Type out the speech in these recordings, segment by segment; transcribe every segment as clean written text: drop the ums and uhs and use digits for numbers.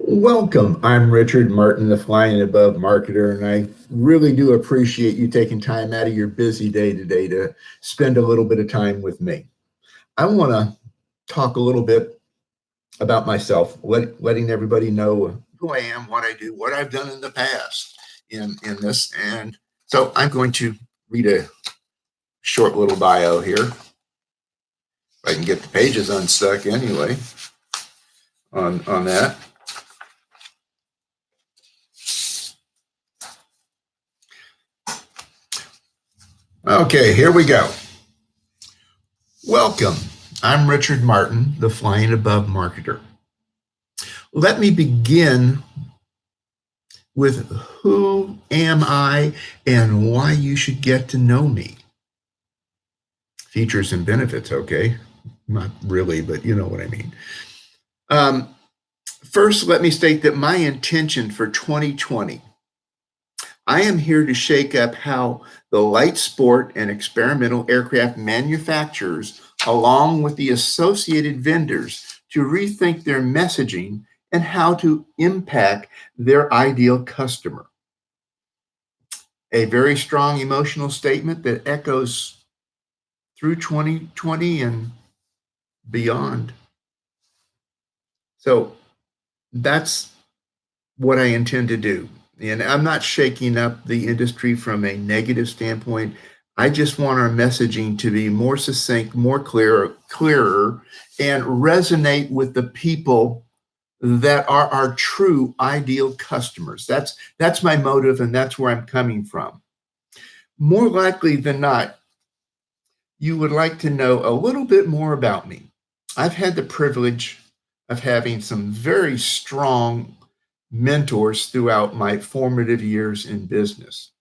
Welcome. I'm Richard Martin, the Flying Above marketer, and I really do appreciate you taking time out of your busy day today to spend a little bit of time with me. I want to talk a little bit about myself, letting everybody know who I am, what I do, what I've done in the past in this. And so I'm going to read a short little bio here. If I can get the pages unstuck anyway on that. Okay, here we go. Welcome. I'm Richard Martin, the Flying Above marketer. Let me begin with who am I and why you should get to know me. Features and benefits, okay? Not really, but you know what I mean. First, let me state that my intention for 2020, I am here to shake up how the light sport and experimental aircraft manufacturers, along with the associated vendors, to rethink their messaging and how to impact their ideal customer. A very strong emotional statement that echoes through 2020 and beyond. So that's what I intend to do. And I'm not shaking up the industry from a negative standpoint. I just want our messaging to be more succinct, more clearer, and resonate with the people that are our true ideal customers. That's my motive, and that's where I'm coming from. More likely than not, you would like to know a little bit more about me. I've had the privilege of having some very strong mentors throughout my formative years in business.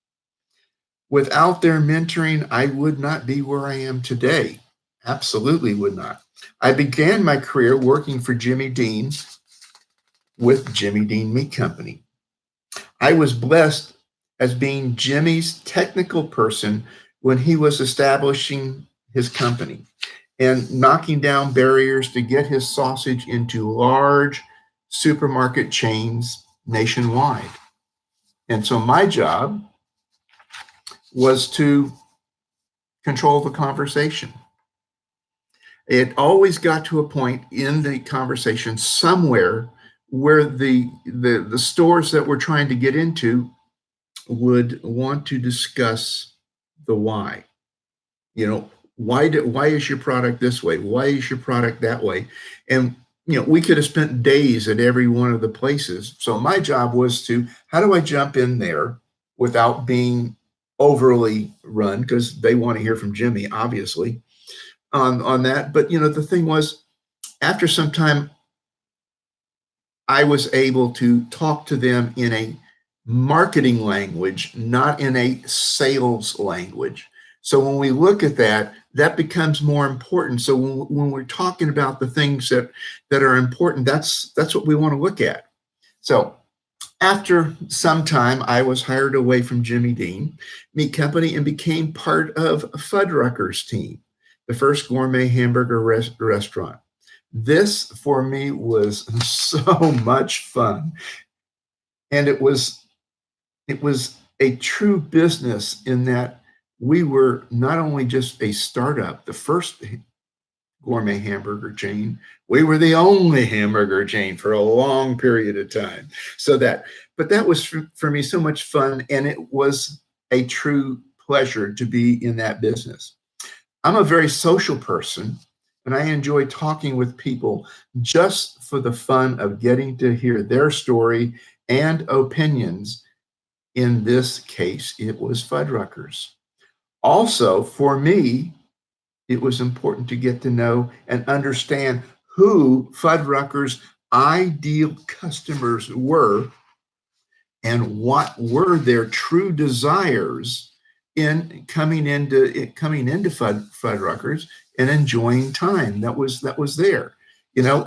Without their mentoring, I would not be where I am today. Absolutely would not. I began my career working for Jimmy Dean with Jimmy Dean Meat Company. I was blessed as being Jimmy's technical person when he was establishing his company and knocking down barriers to get his sausage into large supermarket chains nationwide. And so my job was to control the conversation. It always got to a point in the conversation somewhere where the stores that we're trying to get into would want to discuss the why. You know, why is your product this way? Why is your product that way? And we could have spent days at every one of the places. So my job was to, how do I jump in there without being overly run, because they want to hear from Jimmy, obviously, on that. But the thing was, after some time, I was able to talk to them in a marketing language, not in a sales language. So when we look at that, that becomes more important. So when we're talking about the things that are important, that's what we want to look at. So after some time, I was hired away from Jimmy Dean Meat Company and became part of Fuddruckers team, the first gourmet hamburger restaurant. This for me was so much fun, and it was a true business in that we were not only just a startup, the first gourmet hamburger chain, we were the only hamburger chain for a long period of time. But that was for me so much fun, and it was a true pleasure to be in that business. I'm a very social person, and I enjoy talking with people just for the fun of getting to hear their story and opinions. In this case, it was Fuddruckers. Also, for me, it was important to get to know and understand who Fuddruckers' ideal customers were and what were their true desires in coming into Fuddruckers and enjoying time that was there.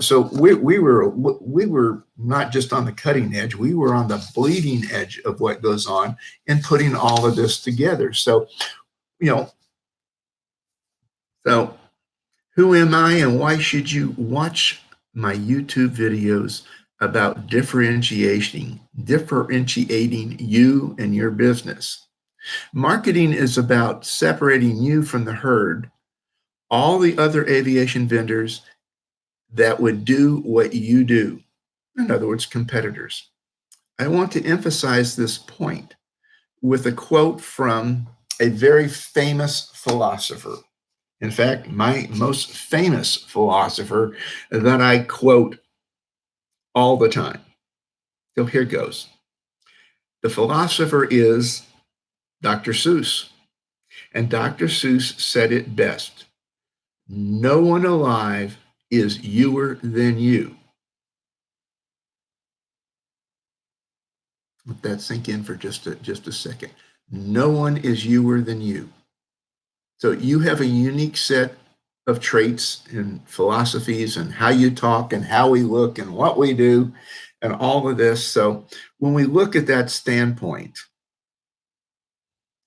So we were not just on the cutting edge, we were on the bleeding edge of what goes on in putting all of this together. So you know so who am I and why should you watch my YouTube videos about differentiating you and your business. Marketing is about separating you from the herd, all the other aviation vendors that would do what you do. In other words, competitors. I want to emphasize this point with a quote from a very famous philosopher. In fact, my most famous philosopher that I quote all the time. So here goes. The philosopher is Dr. Seuss. And Dr. Seuss said it best. No one alive is youer than you. Let that sink in for just a second. No one is youer than you. So you have a unique set of traits and philosophies and how you talk and how we look and what we do and all of this. So when we look at that standpoint,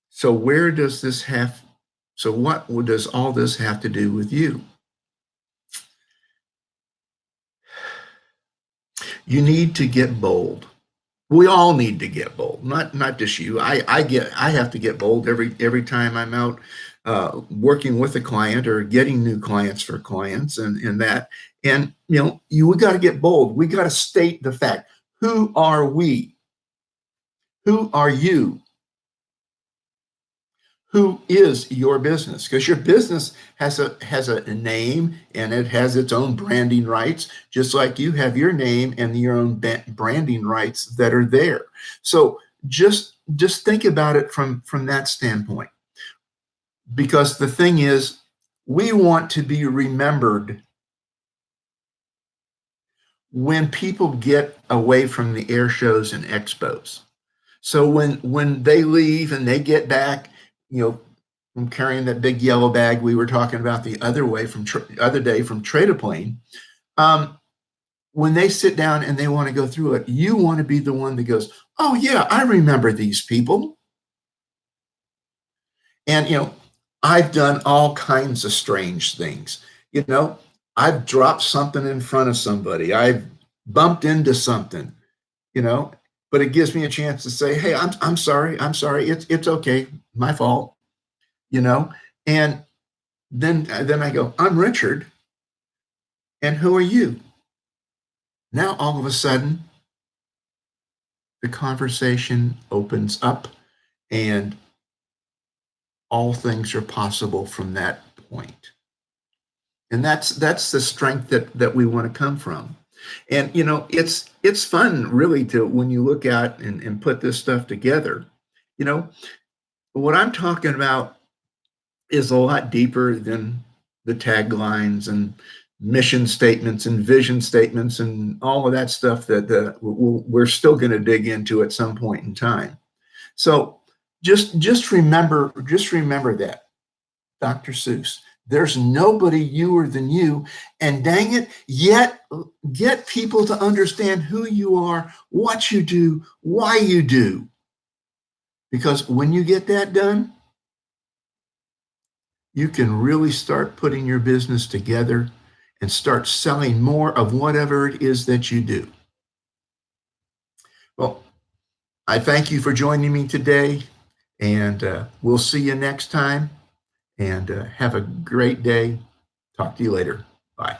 so where does this have, so what does all this have to do with you? You need to get bold. We all need to get bold, not just you. I have to get bold every time I'm out working with a client or getting new clients for clients and that. And we got to get bold. We got to state the fact. Who are we? Who are you? Who is your business? Because your business has a name and it has its own branding rights, just like you have your name and your own branding rights that are there. So just think about it from that standpoint. Because the thing is, we want to be remembered when people get away from the air shows and expos. So when they leave and they get back, from carrying that big yellow bag we were talking about the other day from Trade a Plane, when they sit down and they want to go through it, you want to be the one that goes, "Oh yeah, I remember these people." And I've done all kinds of strange things. I've dropped something in front of somebody. I've bumped into something. But it gives me a chance to say, "Hey, I'm sorry. I'm sorry. It's okay. My fault." And then I go, "I'm Richard, and who are you?" Now all of a sudden, the conversation opens up, and all things are possible from that point. And that's the strength that we want to come from. And it's fun really to when you look at and put this stuff together. What I'm talking about is a lot deeper than the taglines and mission statements and vision statements and all of that stuff that we're still going to dig into at some point in time. So just remember that, Dr. Seuss. There's nobody youer than you, and dang it, yet get people to understand who you are, what you do, why you do. Because when you get that done, you can really start putting your business together and start selling more of whatever it is that you do. Well, I thank you for joining me today, and we'll see you next time. And have a great day. Talk to you later. Bye.